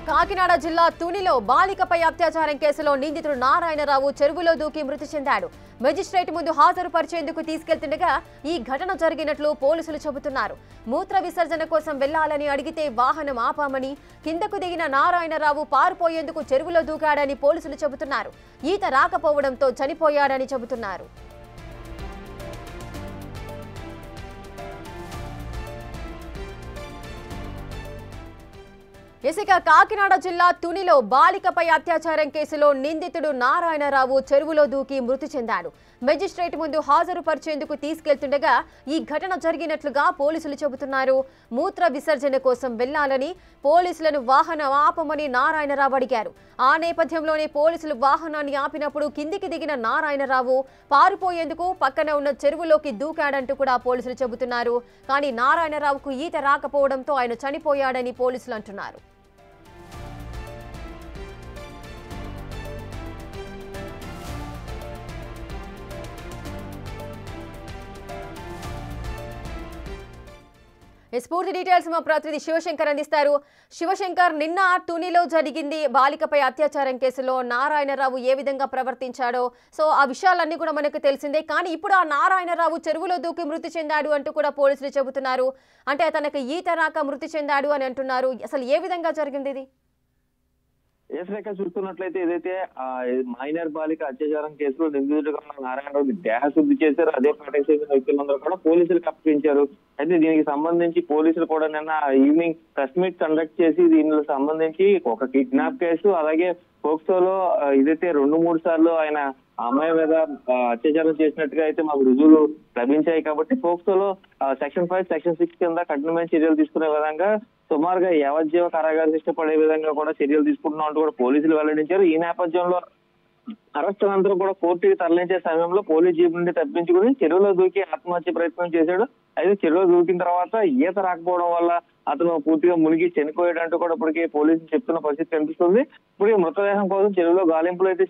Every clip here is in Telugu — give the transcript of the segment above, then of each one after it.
కాకినాడ జిల్లా తునిలో బాలికపై అత్యాచారం కేసులో నిందితుడు నారాయణరావు చెరువులో దూకి మృతి చెందాడు. మెజిస్ట్రేట్ ముందు హాజరుపరిచేందుకు తీసుకెళ్తుండగా ఈ ఘటన జరిగినట్లు పోలీసులు చెబుతున్నారు. మూత్ర విసర్జన కోసం వెళ్లాలని అడిగితే వాహనం ఆపామని, కిందకు దిగిన నారాయణరావు పారిపోయేందుకు చెరువులో దూకాడని పోలీసులు చెబుతున్నారు. ఈత రాకపోవడంతో చనిపోయాడని చెబుతున్నారు. ఇసుక కాకినాడ జిల్లా తునిలో బాలికపై అత్యాచారం కేసులో నిందితుడు నారాయణరావు చెరువులో దూకి మృతి చెందాడు. మెజిస్ట్రేట్ ముందు హాజరుపరిచేందుకు తీసుకెళ్తుండగా ఈ ఘటన జరిగినట్లుగా పోలీసులు చెబుతున్నారు. మూత్ర విసర్జన కోసం వెళ్లాలని పోలీసులను వాహనం ఆపమని నారాయణరావు అడిగారు. ఆ నేపథ్యంలోనే పోలీసులు వాహనాన్ని ఆపినప్పుడు కిందికి దిగిన నారాయణరావు పారిపోయేందుకు పక్కన ఉన్న చెరువులోకి దూకాడంటూ కూడా పోలీసులు చెబుతున్నారు. కానీ నారాయణరావుకు ఈత రాకపోవడంతో ఆయన చనిపోయాడని పోలీసులు అంటున్నారు. పూర్తి డీటెయిల్స్ మా ప్రతినిధి శివశంకర్ అందిస్తారు. శివశంకర్, నిన్న తునిలో జరిగింది బాలికపై అత్యాచారం కేసులో నారాయణరావు ఏ విధంగా ప్రవర్తించాడో ఆ విషయాలన్నీ కూడా మనకు తెలిసిందే. కానీ ఇప్పుడు ఆ నారాయణరావు చెరువులో దూకి మృతి చెందాడు అంటూ కూడా పోలీసులు చెబుతున్నారు. అంటే తనకు ఈత రాక మృతి చెందాడు అని అంటున్నారు. అసలు ఏ విధంగా జరిగింది ఇది? రేఖ చూస్తున్నట్లయితే ఏదైతే మైనర్ బాలిక అత్యాచారం కేసులో నిందితుడుగా ఉన్న నారాయణరావు దేహశుద్ధి చేశారు. అదే పార్టీకి చెందిన వ్యక్తులందరూ కూడా పోలీసులకు అప్పగించారు. అయితే దీనికి సంబంధించి పోలీసులు కూడా నిన్న ఈవినింగ్ ప్రెస్ మీట్ కండక్ట్ చేసి దీనికి సంబంధించి ఒక కిడ్నాప్ కేసు, అలాగే పోక్సోలో ఇదైతే 2-3 సార్లు ఆయన అమ్మాయి మీద అత్యాచారం చేసినట్టుగా అయితే మాకు రుజువులు లభించాయి. కాబట్టి పోక్సోలో సెక్షన్ 5, సెక్షన్ 6 కింద కఠినమైన చర్యలు తీసుకునే విధంగా సుమారుగా యావజ్జీవ కారాగార శిక్ష పడే విధంగా కూడా చర్యలు తీసుకుంటున్నామంటూ కూడా పోలీసులు వెల్లడించారు. ఈ నేపథ్యంలో అరెస్టులందరూ కూడా కోర్టుకి తరలించే సమయంలో పోలీస్ జీప్ నుండి తప్పించుకుని చెరువులో దూకి ఆత్మహత్య ప్రయత్నం చేశాడు. అయితే చెరువులో దూకిన తర్వాత ఈత రాకపోవడం వల్ల అతను పూర్తిగా మునిగి చనిపోయాడంటూ కూడా ఇప్పటికే పోలీసులు చెప్తున్న పరిస్థితి కనిపిస్తుంది. ఇప్పుడు మృతదేహం కోసం చెరువులో గాలింపులు అయితే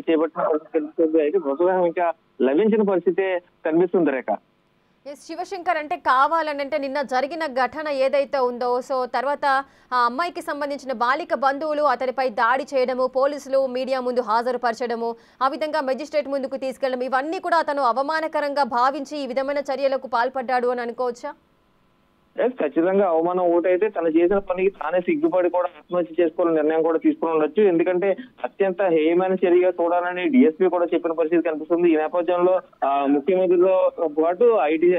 చేపట్టిన పరిస్థితి కనిపిస్తుంది. అయితే మృతదేహం ఇంకా లభించిన పరిస్థితి కనిపిస్తుంది రేఖ. శివశంకర్, అంటే కావాలని అంటే నిన్న జరిగిన ఘటన ఏదైతే ఉందో తర్వాత ఆ అమ్మాయికి సంబంధించిన బాలిక బంధువులు అతనిపై దాడి చేయడము, పోలీసులు మీడియా ముందు హాజరుపరచడము, ఆ విధంగా మెజిస్ట్రేట్ ముందుకు తీసుకెళ్లడం, ఇవన్నీ కూడా అతను అవమానకరంగా భావించి ఈ విధమైన చర్యలకు పాల్పడ్డాడు అని అనుకోవచ్చా? ఖచ్చితంగా అవమానం ఒకటైతే తను చేసిన పనికి తానే సిగ్గుపడి కూడా ఆత్మహత్య చేసుకోవాలని నిర్ణయం కూడా తీసుకుని ఉండొచ్చు. ఎందుకంటే అత్యంత హేయమైన చర్యగా చూడాలని డిఎస్పీ కూడా చెప్పిన పరిస్థితి కనిపిస్తుంది. ఈ నేపథ్యంలో ముఖ్యమంత్రితో పాటు ఐటీ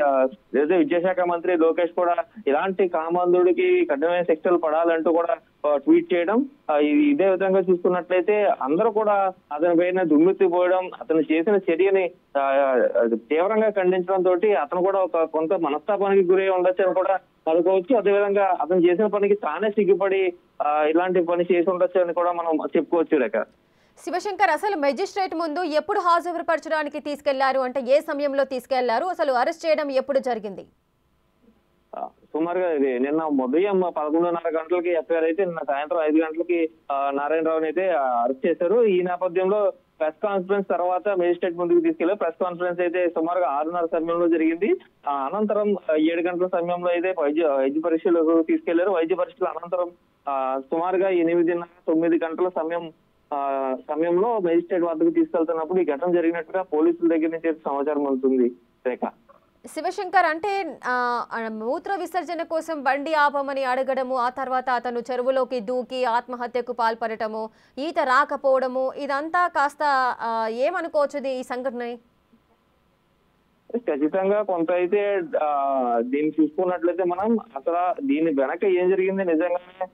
విద్యాశాఖ మంత్రి లోకేష్ కూడా ఇలాంటి కామాంధుడికి కఠినమైన శిక్షలు పడాలంటూ కూడా ట్వీట్ చేయడం, ఇదే విధంగా చూస్తున్నట్లయితే అందరూ కూడా అతని పైన దుమ్మెత్తిపోయడం, అతను చేసిన చర్యని తీవ్రంగా ఖండించడం తోటి అతను కూడా కొంత మనస్తాపానికి గురై ఉండొచ్చు అని కూడా అనుకోవచ్చు. అదేవిధంగా అతను చేసిన పనికి తానే సిగ్గుపడి ఇలాంటి పని చేసి ఉండొచ్చు అని కూడా మనం చెప్పుకోవచ్చు. లేక శివశంకర్, అసలు మెజిస్ట్రేట్ ముందు ఎప్పుడు హాజరుపరచడానికి తీసుకెళ్లారు? అంటే ఏ సమయంలో తీసుకెళ్లారు? అసలు అరెస్ట్ చేయడం ఎప్పుడు జరిగింది? సుమారుగా ఇది నిన్న ఉదయం 11:30 గంటలకి ఎఫ్ఐఆర్ అయితే నిన్న సాయంత్రం 5 గంటలకి నారాయణరావుని అయితే అరెస్ట్ చేశారు. ఈ నేపథ్యంలో ప్రెస్ కాన్ఫరెన్స్ తర్వాత మేజిస్ట్రేట్ ముందుకు తీసుకెళ్లారు. ప్రెస్ కాన్ఫరెన్స్ అయితే సుమారుగా 6:30 సమయంలో జరిగింది. అనంతరం 7 గంటల సమయంలో అయితే వైద్య పరీక్షలకు తీసుకెళ్లారు. వైద్య పరీక్షల అనంతరం సుమారుగా 8:30-9 గంటల సమయంలో మేజిస్ట్రేట్ వద్దకు తీసుకెళ్తున్నప్పుడు ఈ ఘటన జరిగినట్టుగా పోలీసుల దగ్గర నుంచి సమాచారం అందుతుంది. రేఖ శివశంకర్, అంటే మూత్ర విసర్జన కోసం బండి ఆపమని అడగడము, ఆ తర్వాత అతను చెరువులోకి దూకి ఆత్మహత్యకు పాల్పడటము, ఈత రాకపోవడము, ఇదంతా కాస్త ఏమనుకోవచ్చు ఈ సంఘటన? ఖచ్చితంగా కొంత అయితే దీన్ని చూసుకున్నట్లయితే మనం అసలు దీని వెనక ఏం జరిగింది, నిజంగానే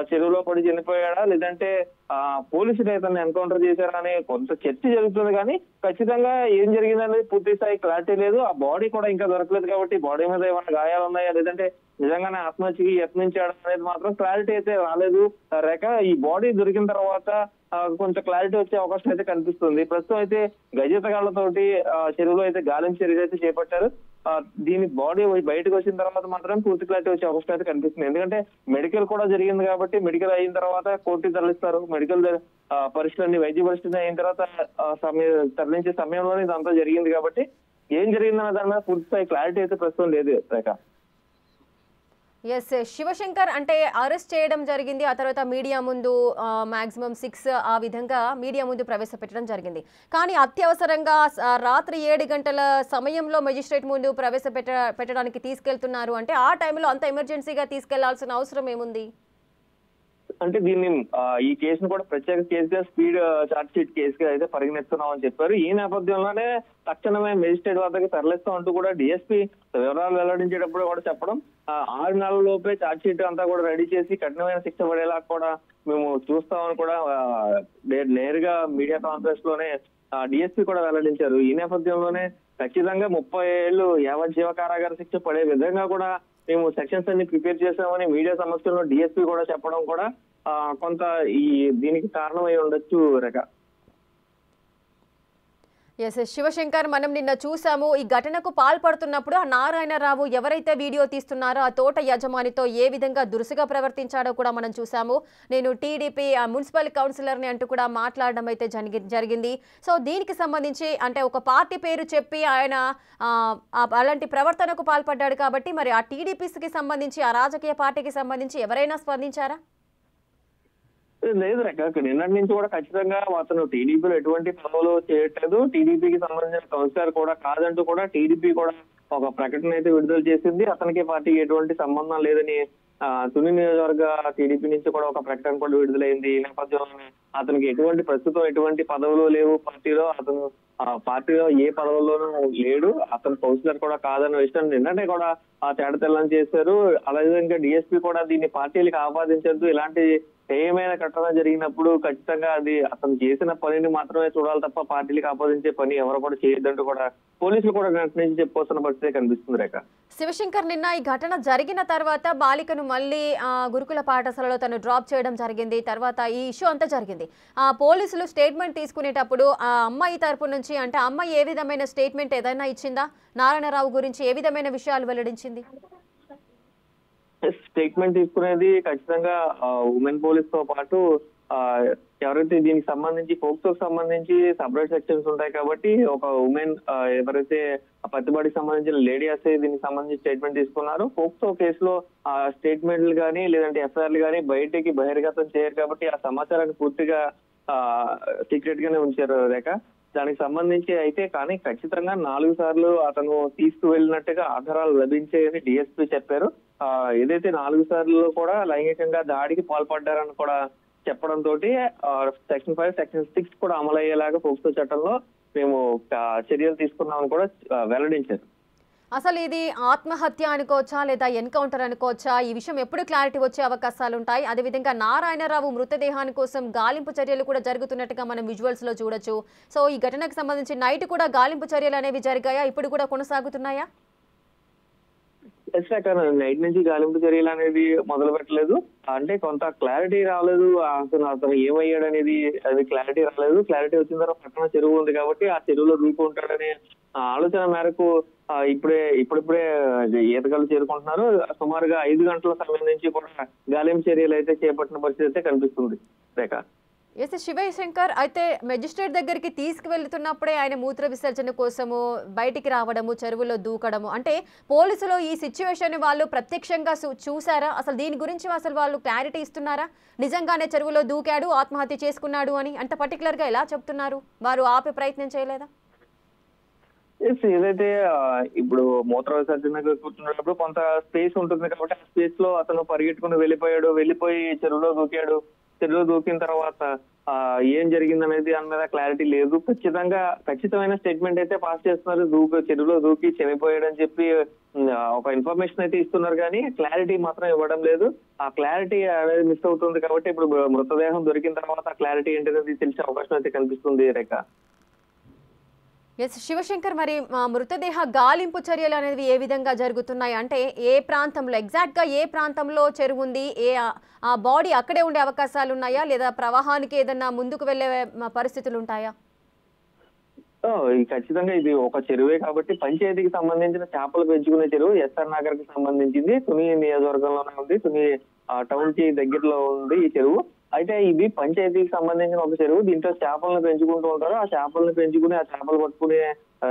చెరువులో పడి చనిపోయాడా లేదంటే పోలీసులు అతన్ని ఎన్కౌంటర్ చేశారా అనే కొంత చర్చ జరుగుతుంది. కానీ ఖచ్చితంగా ఏం జరిగిందనేది పూర్తి స్థాయి క్లారిటీ లేదు. ఆ బాడీ కూడా ఇంకా దొరకలేదు. కాబట్టి బాడీ మీద ఏమైనా గాయాలు ఉన్నాయా లేదంటే నిజంగానే ఆత్మహత్యకి యత్నించాడు అనేది మాత్రం క్లారిటీ అయితే రాలేదు. రేఖ ఈ బాడీ దొరికిన తర్వాత కొంచెం క్లారిటీ వచ్చే అవకాశం అయితే కనిపిస్తుంది. ప్రస్తుతం అయితే గజేతగాళ్లతోటి చెరువులో అయితే గాలింపు చర్యలు అయితే చేపట్టారు. దీని బాడీ బయటకు వచ్చిన తర్వాత మాత్రం పూర్తి క్లారిటీ వచ్చే అవకాశం అయితే కనిపిస్తుంది. ఎందుకంటే మెడికల్ కూడా జరిగింది కాబట్టి మెడికల్ అయిన తర్వాత కోర్టుకి తరలిస్తారు. మెడికల్ పరీక్షలన్నీ వైద్య పరీక్షలు అయిన తర్వాత తరలించే సమయంలోనే ఇదంతా జరిగింది కాబట్టి ఏం జరిగిందన్న దాని మీద పూర్తి స్థాయి క్లారిటీ అయితే ప్రస్తుతం లేదు రేఖ. ఎస్ శివశంకర్ అంటే అరెస్ట్ చేయడం జరిగింది. ఆ తర్వాత మీడియా ముందు మాక్సిమం 6 ఆ విధంగా మీడియా ముందు ప్రవేశపెట్టడం జరిగింది. కానీ అత్యవసరంగా రాత్రి 7 గంటల సమయంలో మెజిస్ట్రేట్ ముందు పెట్టడానికి తీసుకెళ్తున్నారు అంటే ఆ టైంలో అంత ఎమర్జెన్సీగా తీసుకెళ్లాల్సిన అవసరం ఏముంది? అంటే దీన్ని ఈ కేసును కూడా ప్రత్యేక కేసుగా స్పీడ్ చార్జ్ షీట్ కేసుగా అయితే పరిగణిస్తున్నామని చెప్పారు. ఈ నేపథ్యంలోనే తక్షణమే మెజిస్ట్రేట్ వద్దకు తరలిస్తాం అంటూ కూడా డిఎస్పీ వివరాలు వెల్లడించేటప్పుడు కూడా చెప్పడం 6 నెలల లోపే చార్జ్ షీట్ అంతా కూడా రెడీ చేసి కఠినమైన శిక్ష పడేలా కూడా మేము చూస్తామని కూడా నేరుగా మీడియా కాన్ఫరెన్స్ లోనే డిఎస్పీ కూడా వెల్లడించారు. ఈ నేపథ్యంలోనే ఖచ్చితంగా 30 ఏళ్లు యావజ్జీవ కారాగార శిక్ష పడే విధంగా కూడా మేము సెక్షన్స్ అన్ని ప్రిపేర్ చేసామని మీడియా సమక్షంలో డిఎస్పీ కూడా చెప్పడం కూడా కొంత దీనికి కారణమై ఉండొచ్చు రేఖ. ఎస్ శివశంకర్, మనం నిన్న చూసాము ఈ ఘటనకు పాల్పడుతున్నప్పుడు ఆ నారాయణరావు ఎవరైతే వీడియో తీస్తున్నారో ఆ తోట యజమానితో ఏ విధంగా దురుసుగా ప్రవర్తించాడో కూడా మనం చూసాము. నేను టీడీపీ మున్సిపల్ కౌన్సిలర్ని అంటూ కూడా మాట్లాడడం అయితే జరిగింది. సో దీనికి సంబంధించి అంటే ఒక పార్టీ పేరు చెప్పి ఆయన అలాంటి ప్రవర్తనకు పాల్పడ్డాడు కాబట్టి మరి ఆ టీడీపీకి సంబంధించి ఆ రాజకీయ పార్టీకి సంబంధించి ఎవరైనా స్పందించారా? లేదు రేఖ, నిన్నటి నుంచి కూడా ఖచ్చితంగా అతను టీడీపీలో ఎటువంటి పనులు చేయట్లేదు, టీడీపీకి సంబంధించిన కౌన్సిలర్ కూడా కాదంటూ కూడా టీడీపీ కూడా ఒక ప్రకటన అయితే విడుదల చేసింది. అతనికి పార్టీకి ఎటువంటి సంబంధం లేదని తుని నియోజకవర్గ టీడీపీ నుంచి కూడా ఒక ప్రకటన కూడా విడుదలైంది. ఈ నేపథ్యంలో అతనికి ప్రస్తుతం ఎటువంటి పదవులు లేవు పార్టీలో, అతను పార్టీలో ఏ పదవుల్లోనూ లేడు, అతను కౌన్సిలర్ కూడా కాదన్న విషయం నిన్ననే కూడా తేడతెల్లం చేశారు. అలాగే ఇంకా డిఎస్పీ కూడా దీన్ని పార్టీలకు ఆపాదించద్దు, ఇలాంటి ఏమైనా ఘటన జరిగినప్పుడు ఖచ్చితంగా అది అతను చేసిన పనిని మాత్రమే చూడాలి తప్ప పార్టీలకు ఆపాదించే పని ఎవరు కూడా చేయొద్దంటూ కూడా పోలీసులు కూడా వెంట నుంచి చెప్పుకోవాల్సిన పరిస్థితి కనిపిస్తుంది రేఖ. శివశంకర్, నిన్న ఈ ఘటన జరిగిన తర్వాత బాలికను మళ్ళీ గురుకుల పాఠశాలలో తను డ్రాప్ చేయడం జరిగింది. తర్వాత ఈ ఇష్యూ అంతా జరిగింది. పోలీసులు స్టేట్మెంట్ తీసుకునేటప్పుడు ఆ అమ్మాయి తరపు నుంచి అంటే అమ్మాయి ఏ విధమైన స్టేట్మెంట్ ఏదైనా ఇచ్చిందా? నారాయణరావు గురించి ఏ విధమైన విషయాలు వెల్లడించింది? స్టేట్మెంట్ తీసుకునేది ఖచ్చితంగా ఉమెన్ పోలీస్ తో పాటు ఎవరైతే దీనికి సంబంధించి పోక్సోకి సంబంధించి సపరేట్ సెక్షన్స్ ఉంటాయి కాబట్టి ఒక ఉమెన్ ఎవరైతే పత్తిబాడికి సంబంధించిన లేడీ ఎస్ఐ దీనికి సంబంధించి స్టేట్మెంట్ తీసుకున్నారు. పోక్సో కేసులో ఆ స్టేట్మెంట్లు కానీ లేదంటే ఎఫ్ఐఆర్లు కానీ బయటికి బహిర్గతం చేయరు కాబట్టి ఆ సమాచారాన్ని పూర్తిగా సీక్రెట్ గానే ఉంచారు రేఖ. దానికి సంబంధించి అయితే కానీ ఖచ్చితంగా 4 సార్లు అతను తీసుకువెళ్ళినట్టుగా ఆధారాలు లభించాయని డిఎస్పీ చెప్పారు. ఏదైతే 4 సార్లు కూడా లైంగికంగా దాడికి పాల్పడ్డారని కూడా చెప్పడంతో సెక్షన్ 5, సెక్షన్ 6 కూడా అమలయ్యేలాగా పోక్సో చట్టంలో మేము చర్యలు తీసుకున్నామని కూడా వెల్లడించారు. అసలు ఇది ఆత్మహత్య అనుకోవచ్చా లేదా ఎన్కౌంటర్ అనుకోవచ్చా? ఈ విషయం ఎప్పుడు క్లారిటీ వచ్చే అవకాశాలు ఉంటాయి? అదేవిధంగా నారాయణరావు మృతదేహాని కోసం గాలింపు చర్యలు కూడా జరుగుతున్నట్టుగా మనం విజువల్స్ లో చూడొచ్చు. సో ఈ ఘటనకు సంబంధించి నైట్ కూడా గాలింపు చర్యలు అనేవి జరిగాయా? ఇప్పుడు కూడా కొనసాగుతున్నాయా? నైట్ నుంచి గాలింపు చర్యలు అనేది మొదలు పెట్టలేదు. అంటే కొంత క్లారిటీ రాలేదు, అతను ఏమయ్యాడు అనేది అది క్లారిటీ రాలేదు. క్లారిటీ వచ్చిన తర్వాత పక్కన చెరువు ఉంది కాబట్టి ఆ చెరువులో దూకుంటాడనే ఆలోచన మేరకు ఇప్పుడిప్పుడే ఈతగాళ్ళు చేరుకుంటున్నారు. సుమారుగా 5 గంటల సమయం నుంచి కూడా గాలింపు చర్యలు అయితే చేపట్టిన పరిస్థితి అయితే కనిపిస్తుంది రేఖ. ఎస్ శివశంకర్, అయితే మెజిస్ట్రేట్ దగ్గరికి తీసుకువెళ్తున్నప్పుడే ఆయన మూత్ర విసర్జన కోసము బయటికి రావడము, చెరువులో దూకడము, అంటే పోలీసులు ఈ సిచ్యువేషన్ వాళ్ళు ప్రత్యక్షంగా చూసారా? అసలు దీని గురించి అసలు వాళ్ళు క్లారిటీ ఇస్తున్నారా? నిజంగానే చెరువులో దూకాడు, ఆత్మహత్య చేసుకున్నాడు అని అంత పర్టికులర్ గా ఎలా చెప్తున్నారు? వారు ఆపే ప్రయత్నం చేయలేదా? ఏదైతే ఇప్పుడు మూత్ర విసర్జన కూర్చున్నప్పుడు కొంత స్పేస్ ఉంటుంది కాబట్టి ఆ స్పేస్ లో అతను పరిగెట్టుకుని వెళ్ళిపోయి చెరువులో దూకాడు. చెరువులో దూకిన తర్వాత ఏం జరిగిందనేది దాని మీద క్లారిటీ లేదు. ఖచ్చితమైన స్టేట్మెంట్ అయితే పాస్ చేస్తున్నారు. చెరువులో దూకి చనిపోయాడని చెప్పి ఒక ఇన్ఫర్మేషన్ అయితే ఇస్తున్నారు కానీ క్లారిటీ మాత్రం ఇవ్వడం లేదు. ఆ క్లారిటీ అనేది మిస్ అవుతుంది కాబట్టి ఇప్పుడు మృతదేహం దొరికిన తర్వాత ఆ క్లారిటీ ఏంటనేది తెలిసే అవకాశం అయితే కనిపిస్తుంది రేఖ. ఎస్ శివశంకర్, మరి మృతదేహ గాలింపు చర్యలు అనేవి ఏ విధంగా జరుగుతున్నాయి? అంటే ఏ ప్రాంతంలో ఎగ్జాక్ట్ గా ఏ ప్రాంతంలో చెరువు ఉంది, ఆ బాడీ అక్కడే ఉండే అవకాశాలు ఉన్నాయా లేదా ప్రవాహానికి ఏదన్నా ముందుకు వెళ్లే పరిస్థితులు ఉంటాయా? ఖచ్చితంగా ఇది ఒక చెరువే కాబట్టి పంచాయతీకి సంబంధించిన చేపలు పెంచుకునే చెరువు ఎస్ఆర్ నగర్ కి సంబంధించింది. తుని నియోజకవర్గంలోనే ఉంది, తుని టౌన్ కి దగ్గరలో ఉంది ఈ చెరువు. అయితే ఇది పంచాయతీకి సంబంధించిన ఒక చెరువు. దీంట్లో చేపలను పెంచుకుంటూ ఉంటారు. ఆ చేపలను పెంచుకుని ఆ చేపలు పట్టుకునే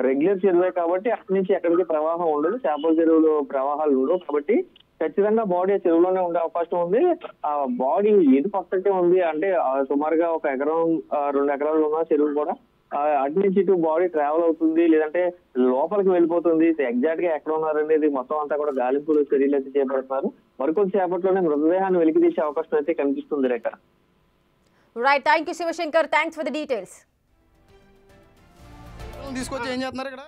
రెగ్యులర్ చెరువే కాబట్టి అక్కడి నుంచి ఎక్కడికి ప్రవాహం ఉండదు. చేపల చెరువులో ప్రవాహాలు ఉండవు కాబట్టి ఖచ్చితంగా బాడీ చెరువులోనే ఉండే అవకాశం ఉంది. ఆ బాడీ ఏది పక్కకే ఉంది అంటే సుమారుగా 1 ఎకరం 2 ఎకరాలు ఉన్న చెరువు కూడా అటు నుంచి ఇటు బాడీ ట్రావెల్ అవుతుంది, లేదంటే లోపలికి వెళ్ళిపోతుంది. ఎగ్జాక్ట్ గా ఎక్కడ ఉన్నారనేది మొత్తం అంతా కూడా గాలింపులు చర్యలు అయితే చేపడుతున్నారు. మరికొద్ది సేపట్లోనే మృతదేహాన్ని వెలికి తీసే అవకాశం అయితే కనిపిస్తుంది Rekha. Right, thank you Shivashankar, thanks for the details. తీసుకొచ్చి ఏం చేస్తున్నారు ఇక్కడ?